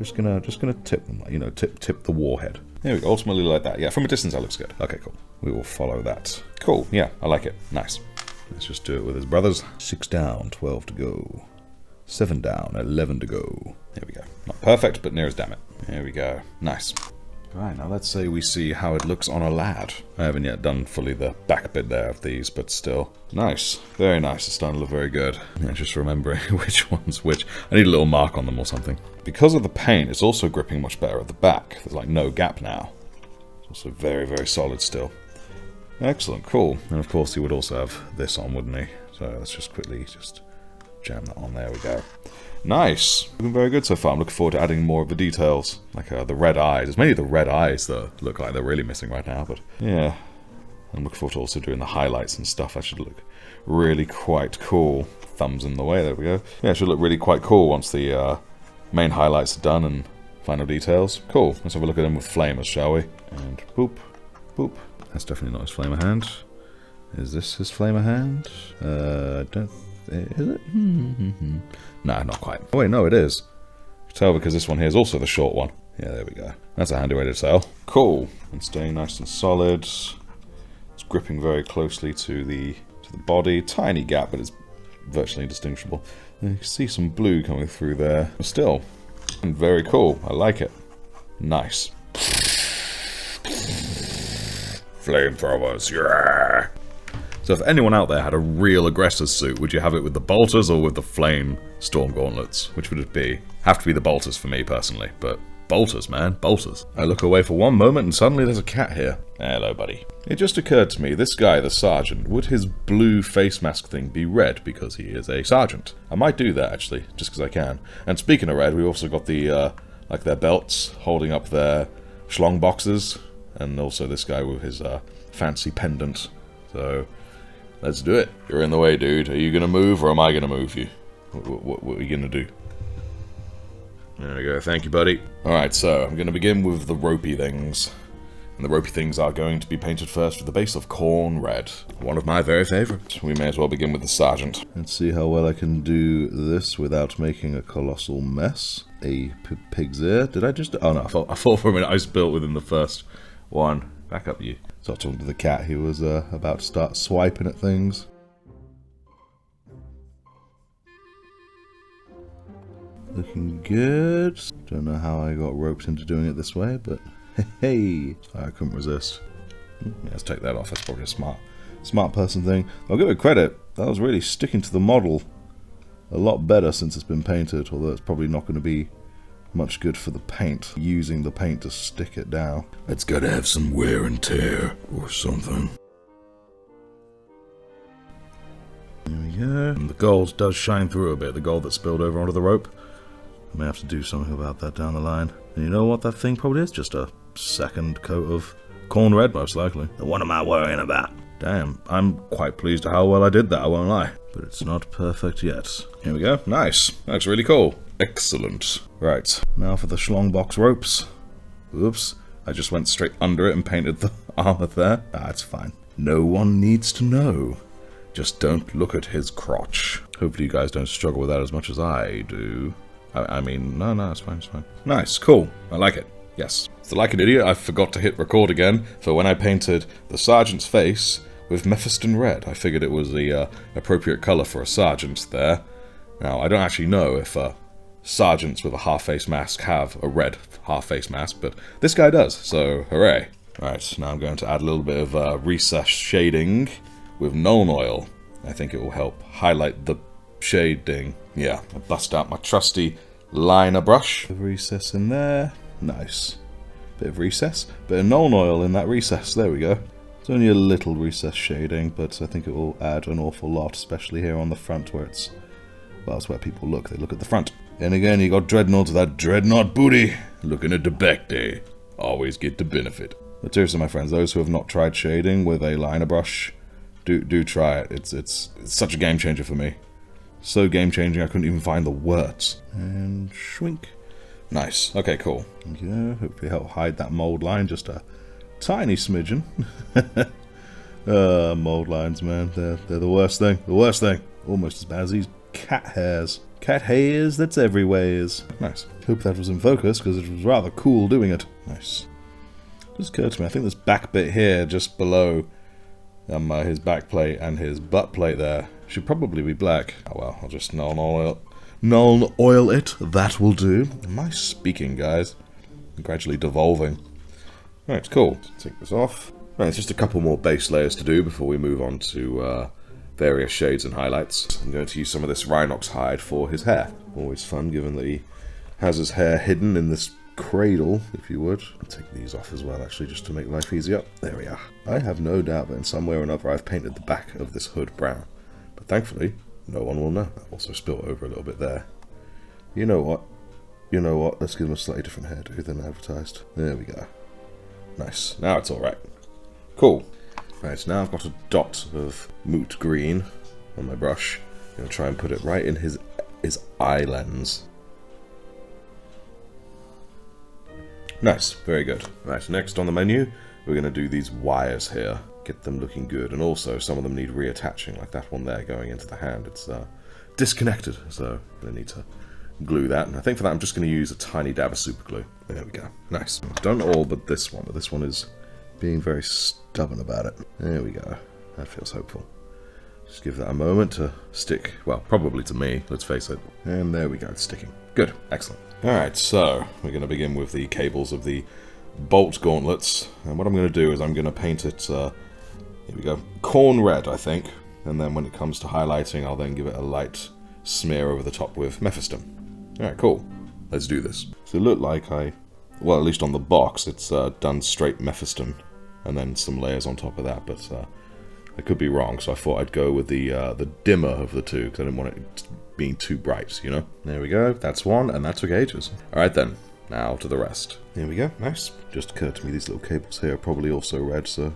Just gonna tip them, you know, tip the warhead. There we go, ultimately like that. Yeah, from a distance that looks good. Okay, cool. We will follow that. Cool, yeah, I like it. Nice. Let's just do it with his brothers. 6 down, 12 to go. 7 down, 11 to go. There we go. Not perfect, but near as damn it. There we go. Nice. Right, now let's say we see how it looks on a lad. I haven't yet done fully the back bit there of these, but still. Nice. Very nice. It's starting to look very good. Yeah, just remembering which one's which. I need a little mark on them or something. Because of the paint, it's also gripping much better at the back. There's like no gap now. It's also very, very solid still. Excellent, cool. And of course he would also have this on, wouldn't he? So let's just quickly just jam that on. There we go. Nice. Looking very good so far. I'm looking forward to adding more of the details. Like the red eyes. It's mainly the red eyes that look like they're really missing right now, but yeah. I'm looking forward to also doing the highlights and stuff. That should look really quite cool. Thumbs in the way, there we go. Yeah, it should look really quite cool once the main highlights are done and final details. Cool. Let's have a look at them with flamers, shall we? And boop, boop. That's definitely not his flamer hand. Is this his flamer hand? Is it? Nah, not quite. Oh wait, no, it is. You can tell because this one here is also the short one. Yeah, there we go. That's a handy way to tell. Cool. And staying nice and solid. It's gripping very closely to the body. Tiny gap, but it's virtually indistinguishable. And you can see some blue coming through there. But still, very cool. I like it. Nice. Flamethrowers, yeah! So if anyone out there had a real Aggressor's suit, would you have it with the bolters or with the flame storm gauntlets? Which would it be? Have to be the bolters for me personally, but bolters, man, bolters. I look away for one moment and suddenly there's a cat here. Hello, buddy. It just occurred to me, this guy, the sergeant, would his blue face mask thing be red because he is a sergeant? I might do that actually, just because I can. And speaking of red, we also got the, like their belts holding up their schlong boxes, and also this guy with his fancy pendant. So let's do it. You're in the way, dude. Are you going to move or am I going to move you? What are you going to do? There we go. Thank you, buddy. Alright, so I'm going to begin with the ropey things. And the ropey things are going to be painted first with the base of corn red. One of my very favourites. We may as well begin with the sergeant. Let's see how well I can do this without making a colossal mess. A pig's ear. Did I just... Oh no, I thought for a minute I was built within the first one. Back up, you. So I talking to the cat, he was about to start swiping at things. Looking good. Don't know how I got roped into doing it this way, but hey, I couldn't resist. Yeah, let's take that off. That's probably a smart person thing. I'll give it credit. That was really sticking to the model a lot better since it's been painted, although it's probably not going to be much good for the paint, using the paint to stick it down. It's gotta have some wear and tear or something. There we go. And the gold does shine through a bit, the gold that spilled over onto the rope. I may have to do something about that down the line. And you know what that thing probably is? Just a second coat of corn red, most likely. What am I worrying about? Damn, I'm quite pleased at how well I did that, I won't lie. But it's not perfect yet. Here we go. Nice. That looks really cool. Excellent. Right, now for the schlong box ropes. Oops, I just went straight under it and painted the armor there. Ah, it's fine. No one needs to know. Just don't look at his crotch. Hopefully you guys don't struggle with that as much as I do. I mean, no, it's fine, it's fine. Nice, cool. I like it. Yes. So like an idiot, I forgot to hit record again for when I painted the sergeant's face with Mephiston red. I figured it was the appropriate colour for a sergeant there. Now, I don't actually know if sergeants with a half-face mask have a red half-face mask, but this guy does, so hooray. Right, now I'm going to add a little bit of recess shading with Nuln Oil. I think it will help highlight the shading. Yeah, I bust out my trusty liner brush. Bit of recess in there. Nice. Bit of recess. Bit of Nuln Oil in that recess. There we go. It's only a little recess shading, but I think it will add an awful lot, especially here on the front where it's... Well, that's where people look. They look at the front. And again, you got Dreadnought to that Dreadnought booty. Looking at the back day. Always get the benefit. But seriously, my friends, those who have not tried shading with a liner brush, do try it. It's such a game changer for me. So game changing I couldn't even find the words. And shrink. Nice. Okay, cool. Yeah, hopefully help hide that mold line just a tiny smidgen. Mold lines, man. They're the worst thing. The worst thing. Almost as bad as these cat hairs. cat hairs that's everywheres. Nice. Hope that was in focus, because it was rather cool doing it. Nice. Just occurred to me, I think this back bit here, just below his back plate and his butt plate there, should probably be black. Oh well, I'll just null oil it. That will do. Am I speaking, guys? I'm gradually devolving. Alright, cool. Let's take this off. Right, it's just a couple more base layers to do before we move on to various shades and highlights. I'm going to use some of this Rhinox hide for his hair. Always fun, given that he has his hair hidden in this cradle, if you would. I'll take these off as well, actually, just to make life easier. There we are. I have no doubt that in some way or another I've painted the back of this hood brown. But thankfully, no one will know. That also spilled over a little bit there. You know what? You know what? Let's give him a slightly different hairdo than advertised. There we go. Nice. Now it's alright. Cool. Right, so now I've got a dot of moot green on my brush. I'm going to try and put it right in his eye lens. Nice. Very good. Right, next on the menu, we're going to do these wires here. Get them looking good. And also, some of them need reattaching, like that one there going into the hand. It's disconnected, so I'm going to need to glue that. And I think for that I'm just going to use a tiny dab of super glue. There we go. Nice. I've done all but this one is being very stubborn about it. There we go. That feels hopeful. Just give that a moment to stick. Well, probably to me, let's face it. And there we go, it's sticking. Good. Excellent. Alright, so we're going to begin with the cables of the bolt gauntlets. And what I'm going to do is I'm going to paint it, here we go, corn red, I think. And then when it comes to highlighting, I'll then give it a light smear over the top with Mephiston. Alright, cool. Let's do this. So it looked like well, at least on the box, it's done straight Mephiston. And then some layers on top of that, but I could be wrong, so I thought I'd go with the dimmer of the two, because I didn't want it being too bright, you know? There we go, that's one, and that took ages. Alright then, now to the rest. Here we go, nice. Just occurred to me these little cables here are probably also red, so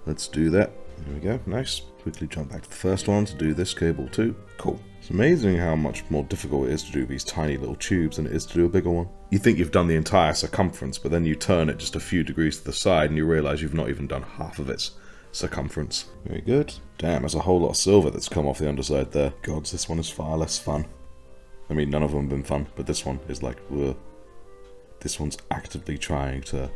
let's do that. There we go, nice. Quickly jump back to the first one to do this cable too. Cool. It's amazing how much more difficult it is to do these tiny little tubes than it is to do a bigger one. You think you've done the entire circumference, but then you turn it just a few degrees to the side and you realise you've not even done half of its circumference. Very good. Damn, there's a whole lot of silver that's come off the underside there. Gods, this one is far less fun. I mean, none of them have been fun, but this one is like, ugh. This one's actively trying to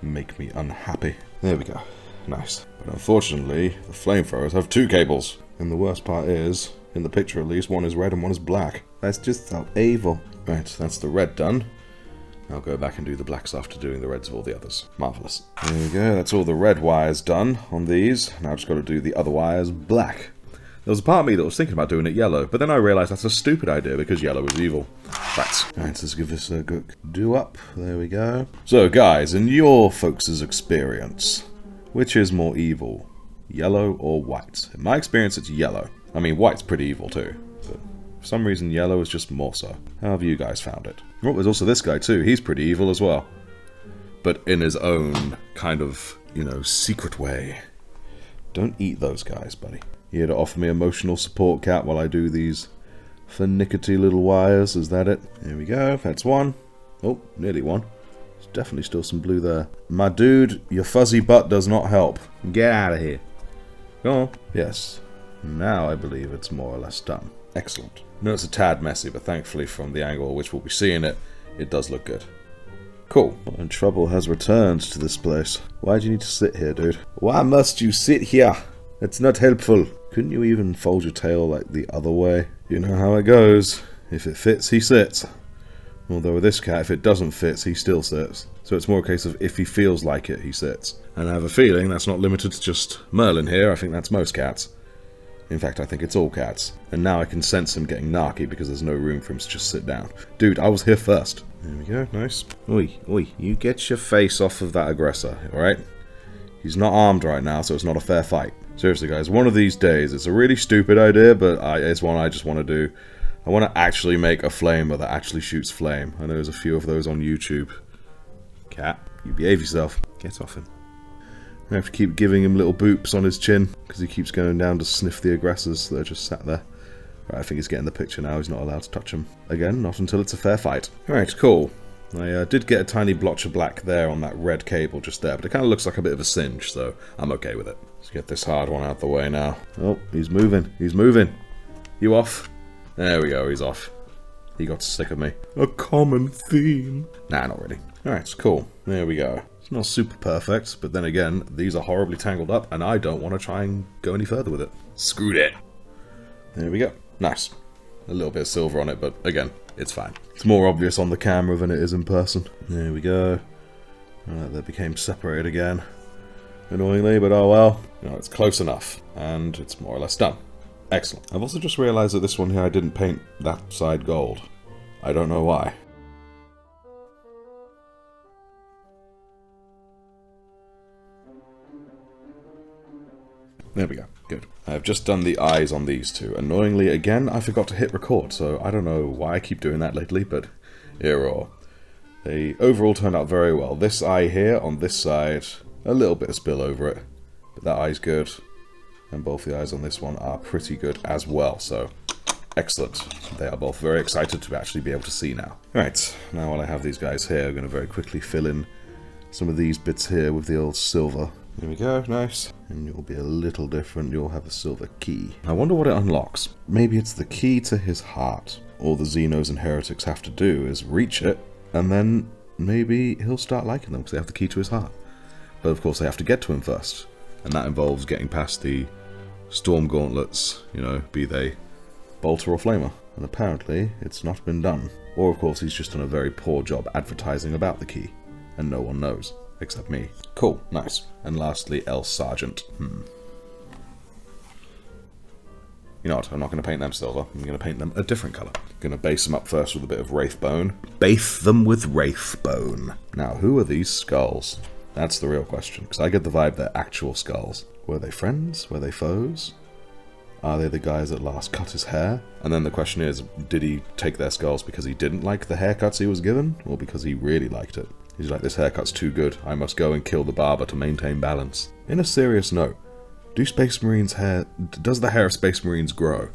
make me unhappy. There we go. Nice. But unfortunately, the flamethrowers have two cables. And the worst part is, in the picture at least, one is red and one is black. That's just so evil. Right, that's the red done. I'll go back and do the blacks after doing the reds of all the others. Marvellous. There we go, that's all the red wires done on these. Now I've just got to do the other wires black. There was a part of me that was thinking about doing it yellow, but then I realised that's a stupid idea because yellow is evil. Right, let's give this a good do up. There we go. So guys, in your folks' experience, which is more evil? Yellow or white? In my experience, it's yellow. I mean, white's pretty evil too, but for some reason yellow is just more so. How have you guys found it? Oh, there's also this guy too. He's pretty evil as well. But in his own kind of, you know, secret way. Don't eat those guys, buddy. You here to offer me emotional support, cat, while I do these finickety little wires. Is that it? There we go. That's one. Oh, nearly one. There's definitely still some blue there. My dude, your fuzzy butt does not help. Get out of here. Go on. Yes. Now I believe it's more or less done. Excellent. No, it's a tad messy, but thankfully from the angle which we'll be seeing it, it does look good. Cool. And trouble has returned to this place. Why do you need to sit here, dude? Why must you sit here? It's not helpful. Couldn't you even fold your tail like the other way? You know how it goes. If it fits, he sits. Although with this cat, if it doesn't fit, he still sits. So it's more a case of if he feels like it, he sits. And I have a feeling that's not limited to just Merlin here. I think that's most cats. In fact, I think it's all cats. And now I can sense him getting narky because there's no room for him to just sit down. Dude, I was here first. There we go, nice. Oi, oi, you get your face off of that aggressor, alright? He's not armed right now, so it's not a fair fight. Seriously, guys, one of these days, it's a really stupid idea, but it's one I just want to do. I want to actually make a flamer that actually shoots flame. I know there's a few of those on YouTube. Cat, you behave yourself. Get off him. I have to keep giving him little boops on his chin, because he keeps going down to sniff the aggressors that are just sat there. Right, I think he's getting the picture now, he's not allowed to touch him. Again, not until it's a fair fight. Alright, cool. I did get a tiny blotch of black there on that red cable just there, but it kind of looks like a bit of a singe, so I'm okay with it. Let's get this hard one out the way now. Oh, he's moving. He's moving. You off? There we go, he's off. He got sick of me. A common theme. Nah, not really. Alright, cool. There we go. It's not super perfect, but then again, these are horribly tangled up, and I don't want to try and go any further with it. Screwed it. There we go. Nice. A little bit of silver on it, but again, it's fine. It's more obvious on the camera than it is in person. There we go. They became separated again. Annoyingly, but oh well. You know, it's close enough, and it's more or less done. Excellent. I've also just realised that this one here I didn't paint that side gold. I don't know why. There we go. Good. I've just done the eyes on these two. Annoyingly, again, I forgot to hit record, so I don't know why I keep doing that lately, but error. They overall turned out very well. This eye here, on this side, a little bit of spill over it, but that eye's good. And both the eyes on this one are pretty good as well, so excellent. They are both very excited to actually be able to see now. Right, now while I have these guys here, I'm going to very quickly fill in some of these bits here with the old silver. There we go, nice. And you'll be a little different, you'll have a silver key. I wonder what it unlocks. Maybe it's the key to his heart. All the Xenos and Heretics have to do is reach it, and then maybe he'll start liking them because they have the key to his heart. But of course they have to get to him first. And that involves getting past the storm gauntlets, you know, be they bolter or flamer. And apparently it's not been done. Or of course he's just done a very poor job advertising about the key. And no one knows. Except me. Cool, nice. And lastly, El Sergeant. You know what, I'm not going to paint them silver. I'm going to paint them a different colour. I'm going to base them up first with a bit of Wraith Bone. Base them with Wraith Bone. Now, who are these skulls? That's the real question, because I get the vibe they're actual skulls. Were they friends? Were they foes? Are they the guys that last cut his hair? And then the question is, did he take their skulls because he didn't like the haircuts he was given? Or because he really liked it? He's like, this haircut's too good, I must go and kill the barber to maintain balance. In a serious note, does the hair of Space Marines grow?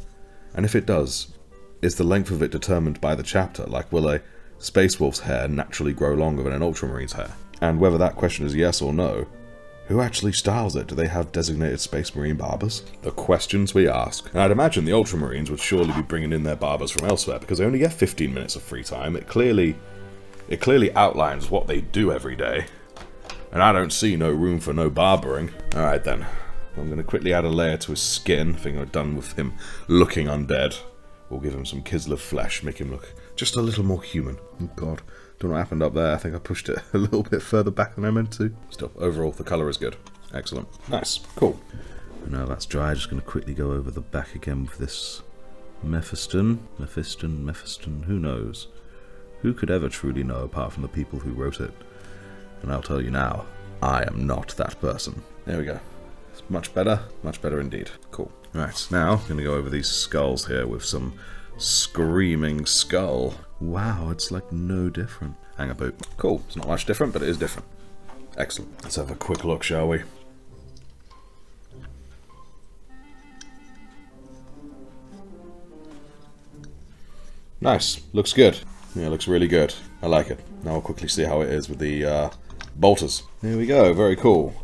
And if it does, is the length of it determined by the chapter? Like, will a Space Wolf's hair naturally grow longer than an Ultramarine's hair? And whether that question is yes or no, who actually styles it? Do they have designated Space Marine barbers? The questions we ask. And I'd imagine the Ultramarines would surely be bringing in their barbers from elsewhere, because they only get 15 minutes of free time. It clearly outlines what they do every day. And I don't see no room for no barbering. Alright then. I'm going to quickly add a layer to his skin. I think I'm done with him looking undead. We'll give him some Kislev flesh, make him look just a little more human. Oh god. Don't know what happened up there. I think I pushed it a little bit further back than I meant to. Still, overall, the colour is good. Excellent. Nice. Cool. Now that's dry. I'm just going to quickly go over the back again with this Mephiston. Who knows? Who could ever truly know apart from the people who wrote it? And I'll tell you now, I am not that person. There we go. It's much better indeed. Cool. Right, now I'm going to go over these skulls here with some Screaming Skull. Wow, it's like no different. Hang a boot. Cool. It's not much different, but it is different. Excellent. Let's have a quick look, shall we? Nice. Looks good. Yeah, looks really good. I like it. Now we'll quickly see how it is with the bolters. Here we go. Very cool.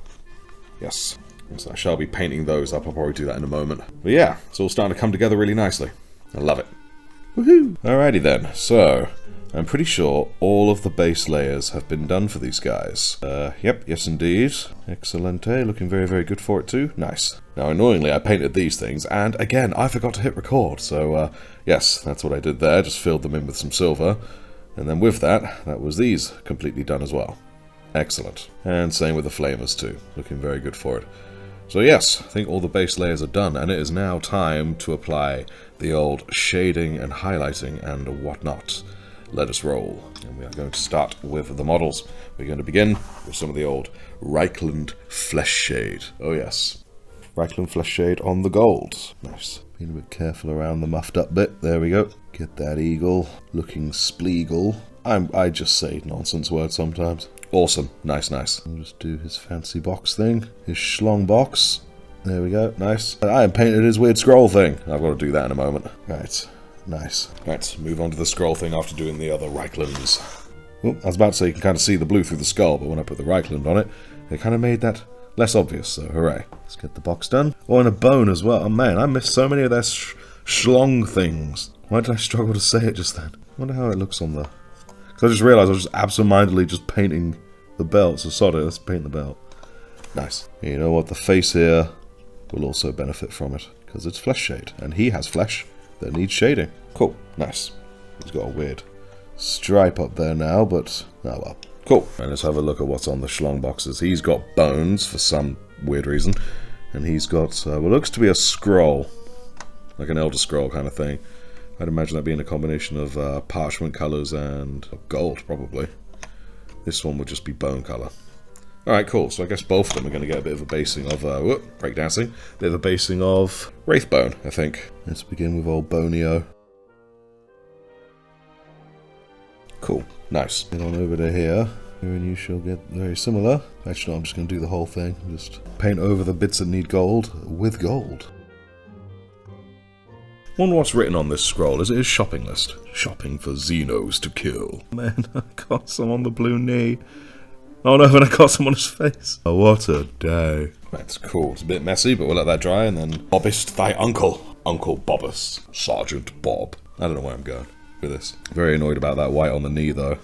Yes. So I shall be painting those up. I'll probably do that in a moment. But yeah, it's all starting to come together really nicely. I love it. Woohoo! Alrighty then. So, I'm pretty sure all of the base layers have been done for these guys. Yep, yes indeed. Excellente. Looking very, very good for it too. Nice. Now, annoyingly, I painted these things, and again, I forgot to hit record. So, yes, that's what I did there. Just filled them in with some silver. And then with that, that was these completely done as well. Excellent. And same with the flamers too. Looking very good for it. So yes, I think all the base layers are done, and it is now time to apply the old shading and highlighting and whatnot. Let us roll. And we are going to start with the models. We're going to begin with some of the old Reichland Flesh Shade. Oh yes. Reichland Flesh Shade on the gold. Nice. Being a bit careful around the muffed up bit. There we go. Get that eagle looking spleagle. I just say nonsense words sometimes. Awesome. Nice, nice. I'll just do his fancy box thing. His schlong box. There we go. Nice. I have painted his weird scroll thing. I've got to do that in a moment. Right. Nice. Right, move on to the scroll thing after doing the other Reichlands. Well, I was about to say you can kind of see the blue through the skull, but when I put the Reichland on it, it kind of made that less obvious, so hooray. Let's get the box done. Oh, and a bone as well. Oh man, I missed so many of their schlong things. Why did I struggle to say it just then? Wonder how it looks on the... Because I just realised I was just absentmindedly just painting the belt. So sorry, let's paint the belt. Nice. You know what? The face here will also benefit from it. Because it's flesh shade. And he has flesh that needs shading. Cool. Nice. He's got a weird stripe up there now, but... oh well. Cool. And let's have a look at what's on the schlong boxes. He's got bones for some weird reason. And he's got what looks to be a scroll. Like an Elder Scroll kind of thing. I'd imagine that being a combination of parchment colours and gold, probably. This one would just be bone colour. Alright, cool. So I guess both of them are going to get a bit of a basing of, breakdancing. A bit of a basing of Wraithbone, I think. Let's begin with old Bonio. Cool. Nice. Get on over to here. Here and you shall get very similar. Actually, no, I'm just going to do the whole thing. Just paint over the bits that need gold with gold. Wonder what's written on this scroll. Is it his shopping list? Shopping for Xenos to kill. Man, I got some on the blue knee. Oh no, and I got some on his face. Oh, what a day. That's cool. It's a bit messy, but we'll let that dry, and then... Bobbist thy uncle. Uncle Bobbus. Sergeant Bob. I don't know where I'm going with this. Very annoyed about that white on the knee, though.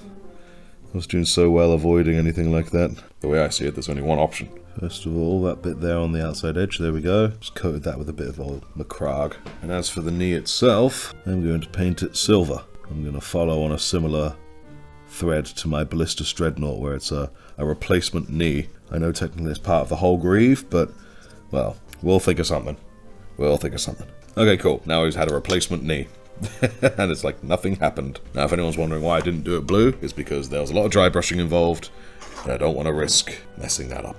I was doing so well avoiding anything like that. The way I see it, there's only one option. First of all, that bit there on the outside edge, there we go. Just coated that with a bit of old macragge. And as for the knee itself, I'm going to paint it silver. I'm going to follow on a similar thread to my Ballistus Dreadnought, where it's a replacement knee. I know technically it's part of the whole greave, but, well, we'll think of something. We'll think of something. Okay, cool. Now he's had a replacement knee. And it's like nothing happened. Now, if anyone's wondering why I didn't do it blue, it's because there was a lot of dry brushing involved, and I don't want to risk messing that up.